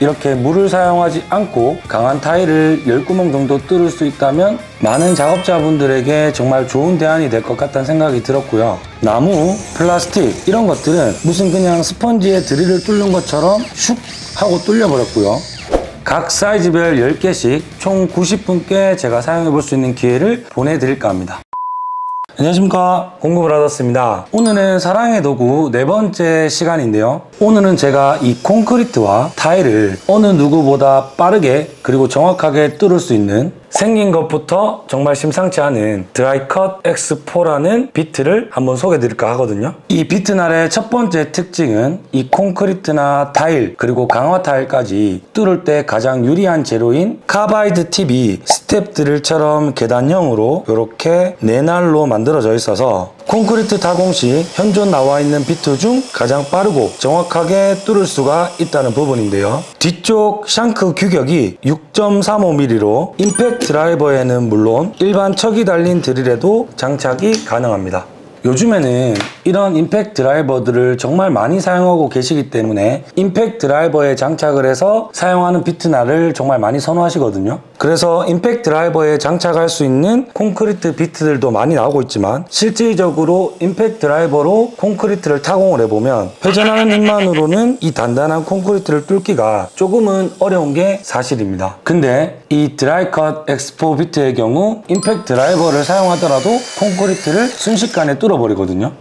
이렇게 물을 사용하지 않고 강한 타일을 10구멍 정도 뚫을 수 있다면 많은 작업자분들에게 정말 좋은 대안이 될 것 같다는 생각이 들었고요. 나무, 플라스틱 이런 것들은 무슨 그냥 스펀지에 드릴을 뚫는 것처럼 슉 하고 뚫려 버렸고요. 각 사이즈별 10개씩 총 90분께 제가 사용해 볼 수 있는 기회를 보내드릴까 합니다. 안녕하십니까, 공구브라더스입니다. 오늘은 사랑의 도구 4번째 시간인데요. 오늘은 제가 이 콘크리트와 타일을 어느 누구보다 빠르게 그리고 정확하게 뚫을 수 있는, 생긴 것부터 정말 심상치 않은 드라이컷 X4라는 비트를 한번 소개해 드릴까 하거든요. 이 비트날의 첫 번째 특징은 이 콘크리트나 타일 그리고 강화 타일까지 뚫을 때 가장 유리한 재료인 카바이드 팁이 스텝 드릴처럼 계단형으로 이렇게 4날로 만들어져 있어서 콘크리트 타공 시 현존 나와 있는 비트 중 가장 빠르고 정확하게 뚫을 수가 있다는 부분인데요. 뒤쪽 샹크 규격이 6.35mm로 임팩트 드라이버에는 물론 일반 척이 달린 드릴에도 장착이 가능합니다. 요즘에는 이런 임팩트 드라이버들을 정말 많이 사용하고 계시기 때문에 임팩트 드라이버에 장착을 해서 사용하는 비트날을 정말 많이 선호하시거든요. 그래서 임팩트 드라이버에 장착할 수 있는 콘크리트 비트들도 많이 나오고 있지만 실질적으로 임팩트 드라이버로 콘크리트를 타공을 해보면 회전하는 힘만으로는 이 단단한 콘크리트를 뚫기가 조금은 어려운 게 사실입니다. 근데 이 드라이컷 X4 비트의 경우 임팩트 드라이버를 사용하더라도 콘크리트를 순식간에 뚫어버리거든요.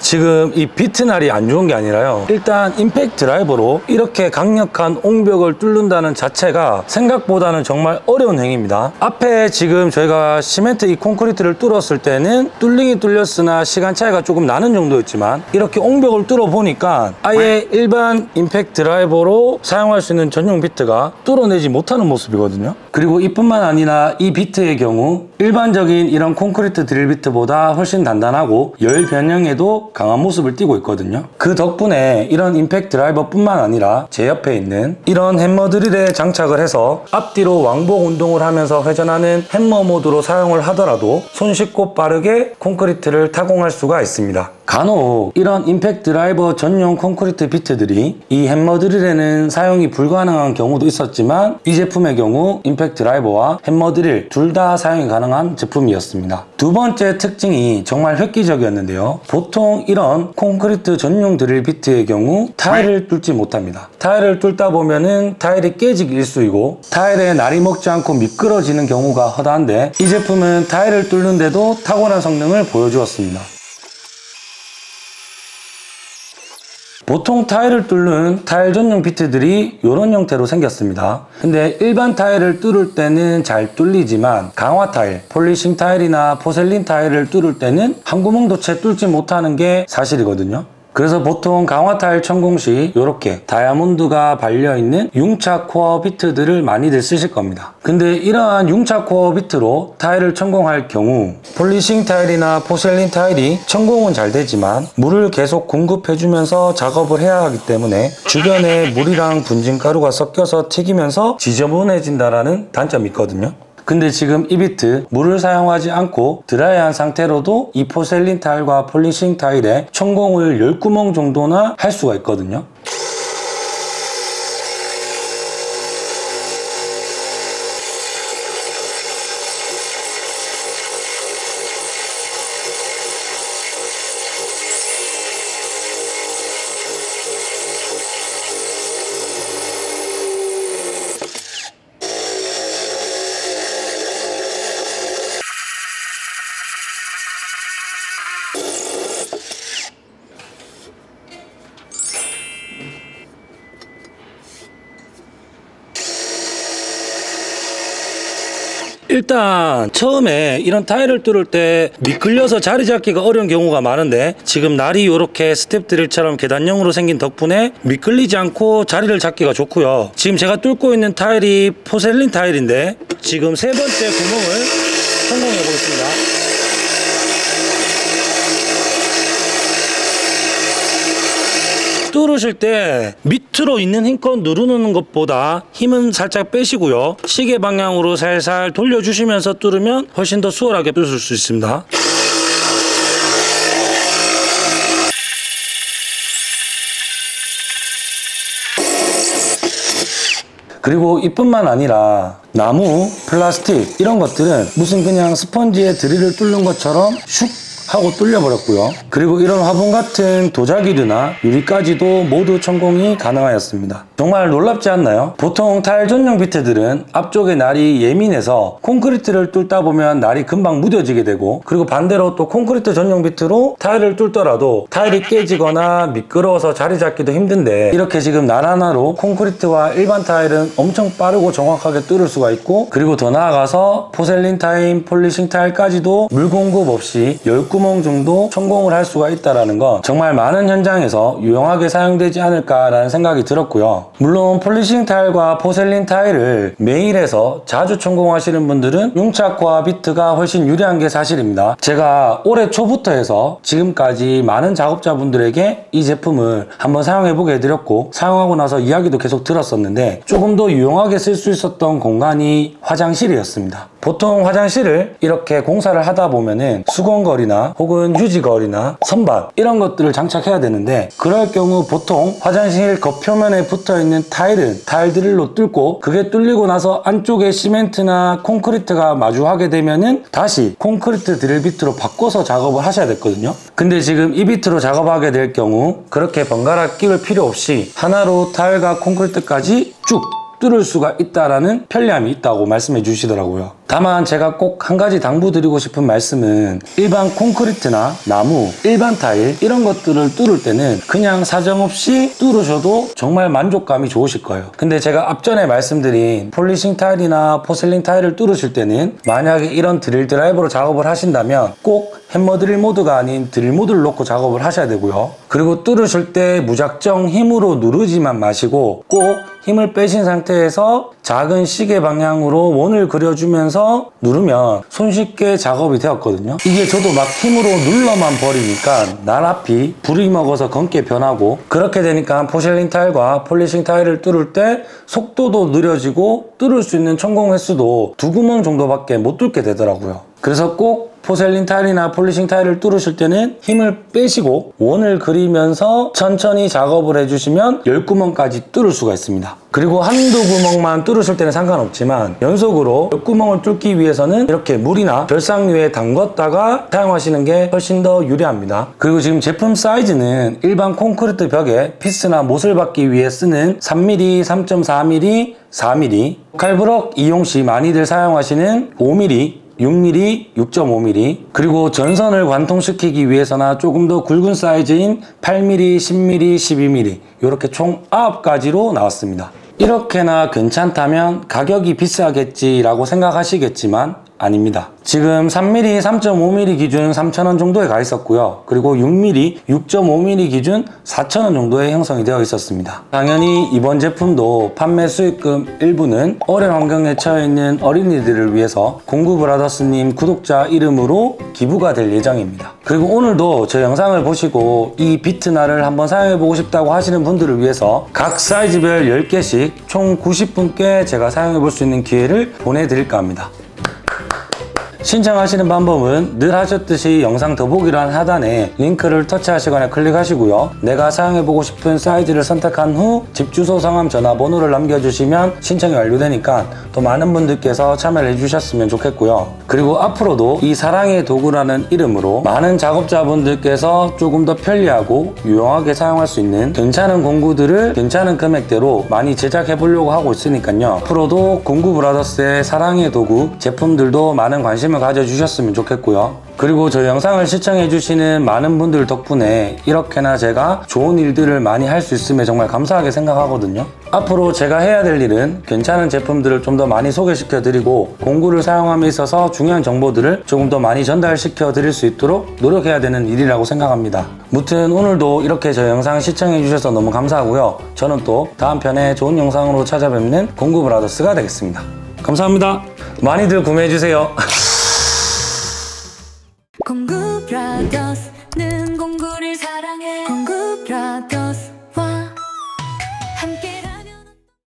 지금 이 비트날이 안 좋은 게 아니라요, 일단 임팩트 드라이버로 이렇게 강력한 옹벽을 뚫는다는 자체가 생각보다는 정말 어려운 행위입니다. 앞에 지금 저희가 시멘트 이 콘크리트를 뚫었을 때는 뚫리긴 뚫렸으나 시간 차이가 조금 나는 정도였지만 이렇게 옹벽을 뚫어 보니까 아예 일반 임팩트 드라이버로 사용할 수 있는 전용 비트가 뚫어내지 못하는 모습이거든요. 그리고 이뿐만 아니라 이 비트의 경우 일반적인 이런 콘크리트 드릴 비트보다 훨씬 단단하고 열 변형에도 강한 모습을 띠고 있거든요. 그 덕분에 이런 임팩트 드라이버 뿐만 아니라 제 옆에 있는 이런 햄머 드릴에 장착을 해서 앞뒤로 왕복 운동을 하면서 회전하는 햄머 모드로 사용을 하더라도 손쉽고 빠르게 콘크리트를 타공할 수가 있습니다. 간혹 이런 임팩트 드라이버 전용 콘크리트 비트들이 이 햄머 드릴에는 사용이 불가능한 경우도 있었지만 이 제품의 경우 임팩트 드라이버와 햄머 드릴 둘 다 사용이 가능한 제품이었습니다. 두 번째 특징이 정말 획기적이었는데요. 보통 이런 콘크리트 전용 드릴 비트의 경우 타일을 뚫지 못합니다. 타일을 뚫다 보면은 타일이 깨지기 일쑤이고 타일에 날이 먹지 않고 미끄러지는 경우가 허다한데 이 제품은 타일을 뚫는데도 탁월한 성능을 보여주었습니다. 보통 타일을 뚫는 타일 전용 비트들이 이런 형태로 생겼습니다. 근데 일반 타일을 뚫을 때는 잘 뚫리지만 강화 타일, 폴리싱 타일이나 포셀린 타일을 뚫을 때는 한 구멍도 채 뚫지 못하는 게 사실이거든요. 그래서 보통 강화 타일 천공 시 이렇게 다이아몬드가 발려있는 융착 코어 비트들을 많이들 쓰실 겁니다. 근데 이러한 융착 코어 비트로 타일을 천공할 경우 폴리싱 타일이나 포셀린 타일이 천공은 잘 되지만 물을 계속 공급해주면서 작업을 해야 하기 때문에 주변에 물이랑 분진가루가 섞여서 튀기면서 지저분해진다는 단점이 있거든요. 근데 지금 이 비트 물을 사용하지 않고 드라이한 상태로도 이 포셀린 타일과 폴리싱 타일에 천공을 10구멍 정도나 할 수가 있거든요. 일단 처음에 이런 타일을 뚫을 때 미끌려서 자리 잡기가 어려운 경우가 많은데 지금 날이 이렇게 스텝 드릴처럼 계단형으로 생긴 덕분에 미끌리지 않고 자리를 잡기가 좋고요. 지금 제가 뚫고 있는 타일이 포셀린 타일인데 지금 세 번째 구멍을 성공해 보겠습니다. 뚫으실 때 밑으로 있는 힘껏 누르는 것보다 힘은 살짝 빼시고요. 시계 방향으로 살살 돌려주시면서 뚫으면 훨씬 더 수월하게 뚫을 수 있습니다. 그리고 이뿐만 아니라 나무, 플라스틱 이런 것들은 무슨 그냥 스펀지에 드릴을 뚫는 것처럼 슉 하고 뚫려버렸고요. 그리고 이런 화분 같은 도자기류나 유리까지도 모두 천공이 가능하였습니다. 정말 놀랍지 않나요? 보통 타일 전용 비트들은 앞쪽에 날이 예민해서 콘크리트를 뚫다 보면 날이 금방 무뎌지게 되고, 그리고 반대로 또 콘크리트 전용 비트로 타일을 뚫더라도 타일이 깨지거나 미끄러워서 자리 잡기도 힘든데, 이렇게 지금 날 하나로 콘크리트와 일반 타일은 엄청 빠르고 정확하게 뚫을 수가 있고, 그리고 더 나아가서 포셀린 타일, 폴리싱 타일까지도 물 공급 없이 10구멍 정도 천공을 할 수가 있다는 건 정말 많은 현장에서 유용하게 사용되지 않을까라는 생각이 들었고요. 물론 폴리싱 타일과 포셀린 타일을 매일 해서 자주 천공하시는 분들은 융착과 비트가 훨씬 유리한 게 사실입니다. 제가 올해 초부터 해서 지금까지 많은 작업자분들에게 이 제품을 한번 사용해보게 해드렸고, 사용하고 나서 이야기도 계속 들었었는데 조금 더 유용하게 쓸 수 있었던 공간이 화장실이었습니다. 보통 화장실을 이렇게 공사를 하다 보면은 수건걸이나 혹은 휴지걸이나 선반 이런 것들을 장착해야 되는데, 그럴 경우 보통 화장실 겉표면에 붙어있는 타일은 타일 드릴로 뚫고, 그게 뚫리고 나서 안쪽에 시멘트나 콘크리트가 마주하게 되면은 다시 콘크리트 드릴 비트로 바꿔서 작업을 하셔야 됐거든요. 근데 지금 이 비트로 작업하게 될 경우 그렇게 번갈아 끼울 필요 없이 하나로 타일과 콘크리트까지 쭉 뚫을 수가 있다라는 편리함이 있다고 말씀해 주시더라고요. 다만 제가 꼭 한 가지 당부드리고 싶은 말씀은, 일반 콘크리트나 나무, 일반 타일 이런 것들을 뚫을 때는 그냥 사정없이 뚫으셔도 정말 만족감이 좋으실 거예요. 근데 제가 앞전에 말씀드린 폴리싱 타일이나 포셀린 타일을 뚫으실 때는 만약에 이런 드릴 드라이버로 작업을 하신다면 꼭 햄머 드릴 모드가 아닌 드릴 모드를 놓고 작업을 하셔야 되고요. 그리고 뚫으실 때 무작정 힘으로 누르지만 마시고 꼭 힘을 빼신 상태에서 작은 시계 방향으로 원을 그려주면서 누르면 손쉽게 작업이 되었거든요. 이게 저도 막 힘으로 눌러만 버리니까 날 앞이 불이 먹어서 검게 변하고, 그렇게 되니까 포셀린 타일과 폴리싱 타일을 뚫을 때 속도도 느려지고 뚫을 수 있는 천공 횟수도 2구멍 정도밖에 못 뚫게 되더라고요. 그래서 꼭 포셀린 타일이나 폴리싱 타일을 뚫으실 때는 힘을 빼시고 원을 그리면서 천천히 작업을 해주시면 10구멍까지 뚫을 수가 있습니다. 그리고 한두 구멍만 뚫으실 때는 상관없지만 연속으로 10구멍을 뚫기 위해서는 이렇게 물이나 결상류에 담궜다가 사용하시는 게 훨씬 더 유리합니다. 그리고 지금 제품 사이즈는 일반 콘크리트 벽에 피스나 못을 받기 위해 쓰는 3mm, 3.4mm, 4mm, 칼브럭 이용 시 많이들 사용하시는 5mm, 6mm, 6.5mm, 그리고 전선을 관통시키기 위해서나 조금 더 굵은 사이즈인 8mm, 10mm, 12mm 이렇게 총 9가지로 나왔습니다. 이렇게나 괜찮다면 가격이 비싸겠지라고 생각하시겠지만 아닙니다. 지금 3mm, 3.5mm 기준 3,000원 정도에 가 있었고요. 그리고 6mm, 6.5mm 기준 4,000원 정도에 형성이 되어 있었습니다. 당연히 이번 제품도 판매 수익금 일부는 어려운 환경에 처해 있는 어린이들을 위해서 공구브라더스님 구독자 이름으로 기부가 될 예정입니다. 그리고 오늘도 제 영상을 보시고 이 비트날을 한번 사용해보고 싶다고 하시는 분들을 위해서 각 사이즈별 10개씩 총 90분께 제가 사용해볼 수 있는 기회를 보내드릴까 합니다. 신청하시는 방법은 늘 하셨듯이 영상 더보기란 하단에 링크를 터치하시거나 클릭하시고요. 내가 사용해보고 싶은 사이즈를 선택한 후 집 주소, 성함, 전화번호를 남겨주시면 신청이 완료되니까 더 많은 분들께서 참여를 해주셨으면 좋겠고요. 그리고 앞으로도 이 사랑의 도구라는 이름으로 많은 작업자분들께서 조금 더 편리하고 유용하게 사용할 수 있는 괜찮은 공구들을 괜찮은 금액대로 많이 제작해보려고 하고 있으니까요. 앞으로도 공구브라더스의 사랑의 도구 제품들도 많은 관심 관심을 가져주셨으면 좋겠고요. 그리고 저 영상을 시청해주시는 많은 분들 덕분에 이렇게나 제가 좋은 일들을 많이 할 수 있음에 정말 감사하게 생각하거든요. 앞으로 제가 해야 될 일은 괜찮은 제품들을 좀 더 많이 소개시켜 드리고 공구를 사용함에 있어서 중요한 정보들을 조금 더 많이 전달시켜 드릴 수 있도록 노력해야 되는 일이라고 생각합니다. 무튼 오늘도 이렇게 저 영상 시청해 주셔서 너무 감사하고요. 저는 또 다음 편에 좋은 영상으로 찾아뵙는 공구브라더스가 되겠습니다. 감사합니다. 많이들 구매해 주세요. 공구 브라더스는 공구를 사랑해. 공구 브라더스